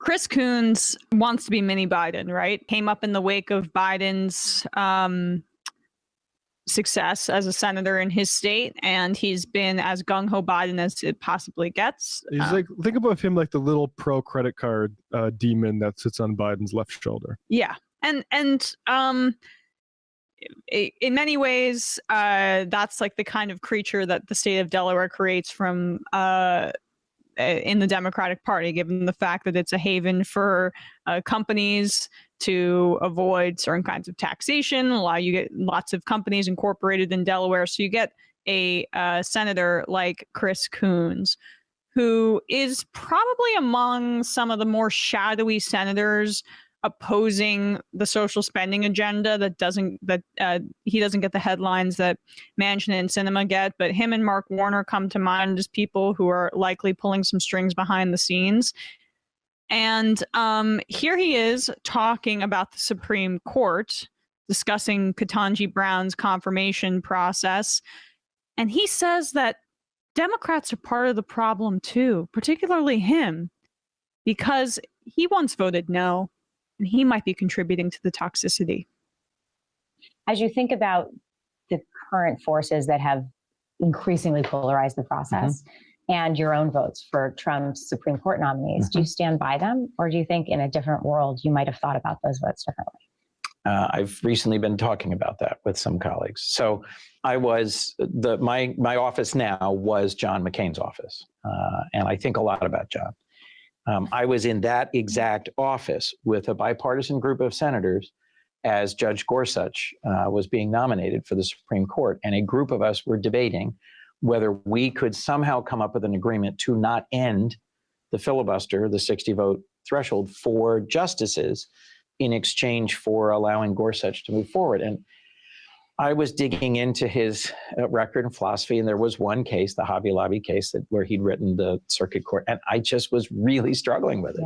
Chris Coons wants to be mini Biden, right? Came up in the wake of Biden's success as a senator in his state, and he's been as gung-ho Biden as it possibly gets. He's like, think about him like the little pro credit card demon that sits on Biden's left shoulder. Yeah, and in many ways, that's like the kind of creature that the state of Delaware creates from in the Democratic Party, given the fact that it's a haven for companies to avoid certain kinds of taxation. You get lots of companies incorporated in Delaware. So you get a senator like Chris Coons, who is probably among some of the more shadowy senators opposing the social spending agenda he doesn't get the headlines that Manchin and Sinema get, but him and Mark Warner come to mind as people who are likely pulling some strings behind the scenes. And here he is talking about the Supreme Court, discussing Ketanji Brown's confirmation process. And he says that Democrats are part of the problem too, particularly him, because he once voted no. And he might be contributing to the toxicity. As you think about the current forces that have increasingly polarized the process and your own votes for Trump's Supreme Court nominees, do you stand by them? Or do you think in a different world, you might have thought about those votes differently? I've recently been talking about that with some colleagues. So I was, my office now was John McCain's office. And I think a lot about John. I was in that exact office with a bipartisan group of senators as Judge Gorsuch was being nominated for the Supreme Court. And a group of us were debating whether we could somehow come up with an agreement to not end the filibuster, the 60-vote threshold for justices in exchange for allowing Gorsuch to move forward. And I was digging into his record and philosophy, and there was one case, the Hobby Lobby case, where he'd written the circuit court, and I just was really struggling with it.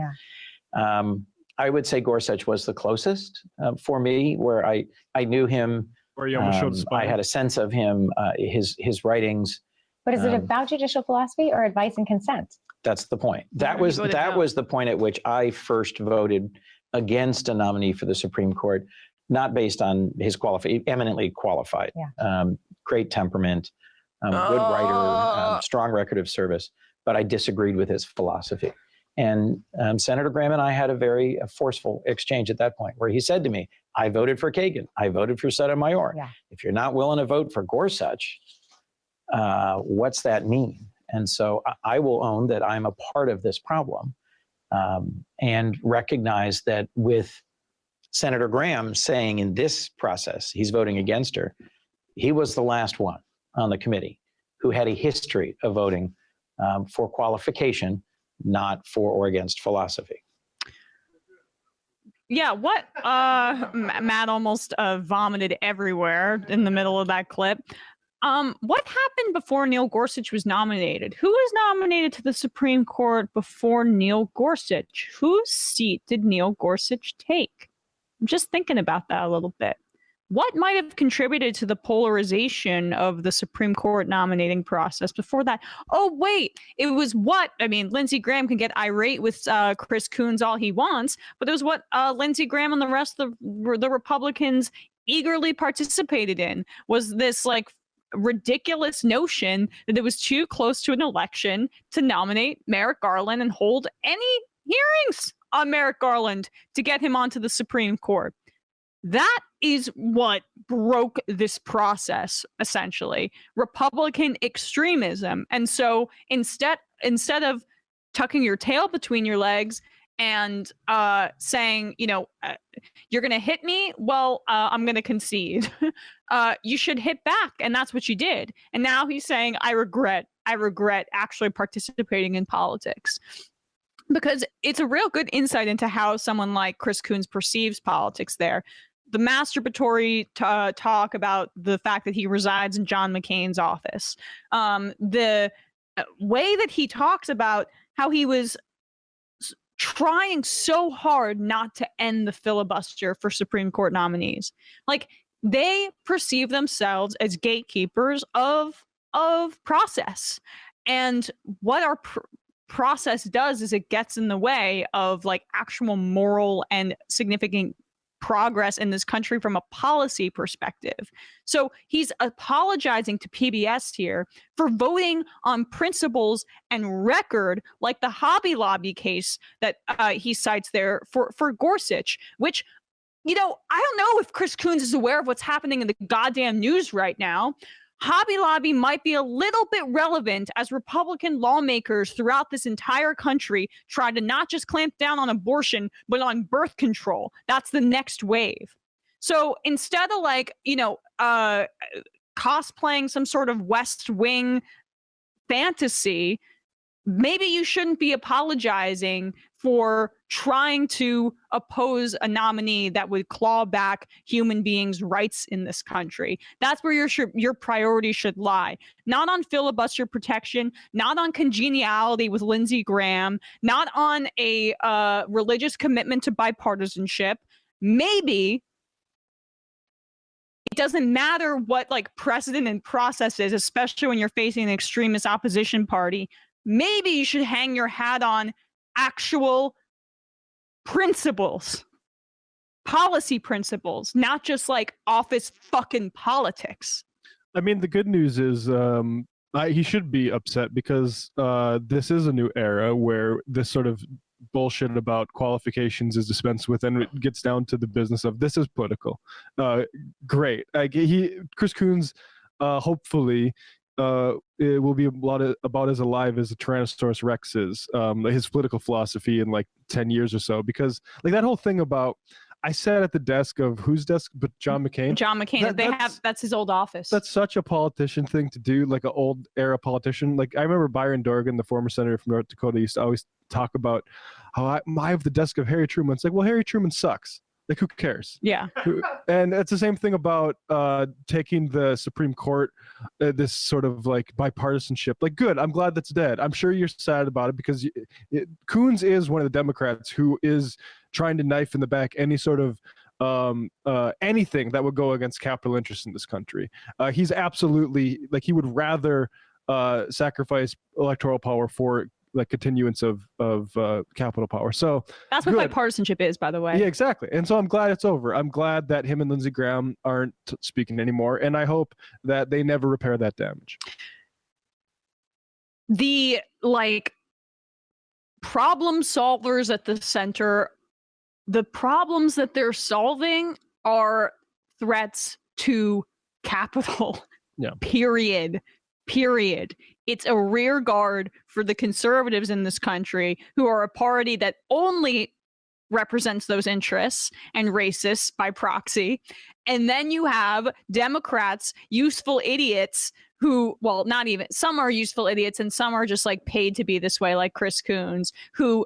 Yeah. I would say Gorsuch was the closest for me, where I knew him. Where you almost showed the spine. I had a sense of him, his writings. But is it about judicial philosophy or advice and consent? That's the point. That was the point at which I first voted against a nominee for the Supreme Court. Not based on his eminently qualified, great temperament, good writer, strong record of service, but I disagreed with his philosophy. And Senator Graham and I had a very forceful exchange at that point where he said to me, I voted for Kagan, I voted for Sotomayor. Yeah. If you're not willing to vote for Gorsuch, what's that mean? And so I will own that I'm a part of this problem and recognize that with Senator Graham saying in this process, he's voting against her, he was the last one on the committee who had a history of voting for qualification, not for or against philosophy. Yeah, what Matt almost vomited everywhere in the middle of that clip. What happened before Neil Gorsuch was nominated? Who was nominated to the Supreme Court before Neil Gorsuch? Whose seat did Neil Gorsuch take? I'm just thinking about that a little bit. What might have contributed to the polarization of the Supreme Court nominating process before that? Oh, wait, it was Lindsey Graham can get irate with Chris Coons all he wants, but it was what Lindsey Graham and the rest of the Republicans eagerly participated in, was this like ridiculous notion that it was too close to an election to nominate Merrick Garland and hold any hearings on Merrick Garland to get him onto the Supreme Court. That is what broke this process, essentially. Republican extremism. And so instead of tucking your tail between your legs and saying, you're going to hit me, well, I'm going to concede. You should hit back. And that's what you did. And now he's saying, I regret actually participating in politics. Because it's a real good insight into how someone like Chris Coons perceives politics there. The masturbatory talk about the fact that he resides in John McCain's office. The way that he talks about how he was trying so hard not to end the filibuster for Supreme Court nominees. Like, they perceive themselves as gatekeepers of process. And what are process does is it gets in the way of like actual moral and significant progress in this country from a policy perspective. So he's apologizing to PBS here for voting on principles and record like the Hobby Lobby case that he cites there for Gorsuch, which, you know, I don't know if Chris Coons is aware of what's happening in the goddamn news right now. Hobby Lobby might be a little bit relevant as Republican lawmakers throughout this entire country try to not just clamp down on abortion, but on birth control. That's the next wave. So instead of like, you know, cosplaying some sort of West Wing fantasy, maybe you shouldn't be apologizing for trying to oppose a nominee that would claw back human beings' rights in this country. That's where your priority should lie. Not on filibuster protection, not on congeniality with Lindsey Graham, not on a religious commitment to bipartisanship. Maybe it doesn't matter what like precedent and process is, especially when you're facing an extremist opposition party. Maybe you should hang your hat on actual principles, policy principles, not just like office fucking politics. I mean, the good news is he should be upset because this is a new era where this sort of bullshit about qualifications is dispensed with, and it gets down to the business of this is political. Great. Chris Coons, hopefully, it will be about as alive as the Tyrannosaurus Rex is, his political philosophy in like 10 years or so, because like that whole thing about, I sat at the desk of whose desk, but John McCain. John McCain, that's his old office. That's such a politician thing to do, like an old era politician. Like I remember Byron Dorgan, the former senator from North Dakota, used to always talk about how I have the desk of Harry Truman. It's like, well, Harry Truman sucks. Like, who cares? Yeah. And it's the same thing about taking the Supreme Court, this sort of like bipartisanship. Like, good. I'm glad that's dead. I'm sure you're sad about it because Coons is one of the Democrats who is trying to knife in the back any sort of anything that would go against capital interests in this country. He's absolutely like he would rather sacrifice electoral power for like continuance of capital power. So that's what bipartisanship is, by the way. Yeah, exactly. And so I'm glad it's over. I'm glad that him and Lindsey Graham aren't speaking anymore, and I hope that they never repair that damage. The like problem solvers at the center, the problems that they're solving are threats to capital. Yeah. Period. It's a rear guard for the conservatives in this country, who are a party that only represents those interests and racists by proxy. And then you have Democrats, useful idiots who, well, not even, some are useful idiots and some are just like paid to be this way, like Chris Coons, who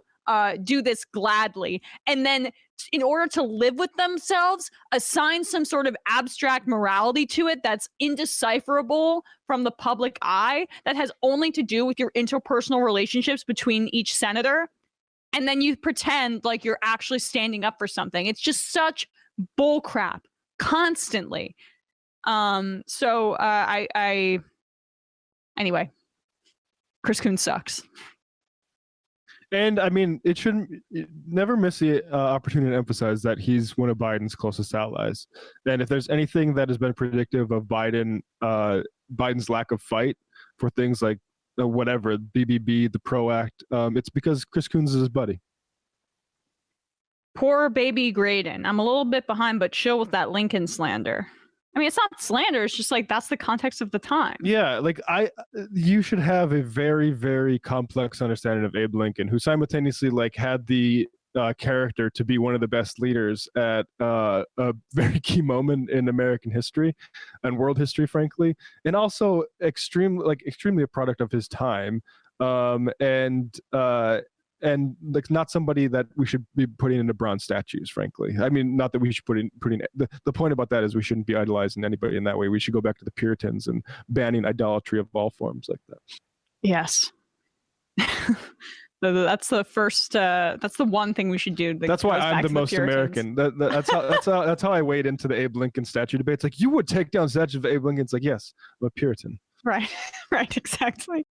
do this gladly. And then in order to live with themselves, assign some sort of abstract morality to it that's indecipherable from the public eye, that has only to do with your interpersonal relationships between each senator. And then you pretend like you're actually standing up for something. It's just such bullcrap constantly. Anyway, Chris Coons sucks. And I mean, never miss the opportunity to emphasize that he's one of Biden's closest allies. And if there's anything that has been predictive of Biden's lack of fight for things like whatever, BBB, the PRO Act, it's because Chris Coons is his buddy. Poor baby Graydon. I'm a little bit behind, but chill with that Lincoln slander. I mean, it's not slander. It's just like, that's the context of the time. Yeah, like you should have a very, very complex understanding of Abe Lincoln, who simultaneously like had the character to be one of the best leaders at a very key moment in American history and world history, frankly, and also extremely a product of his time, and like not somebody that we should be putting into bronze statues, frankly. I mean, not that we should putting the point about that is we shouldn't be idolizing anybody in that way. We should go back to the Puritans and banning idolatry of all forms like that. Yes. That's the first. That's the one thing we should do. That's why I'm the most American. That's how I wade into the Abe Lincoln statue debate. It's like, you would take down statues of Abe Lincoln. It's like, yes, I'm a Puritan. Right. Right. Exactly.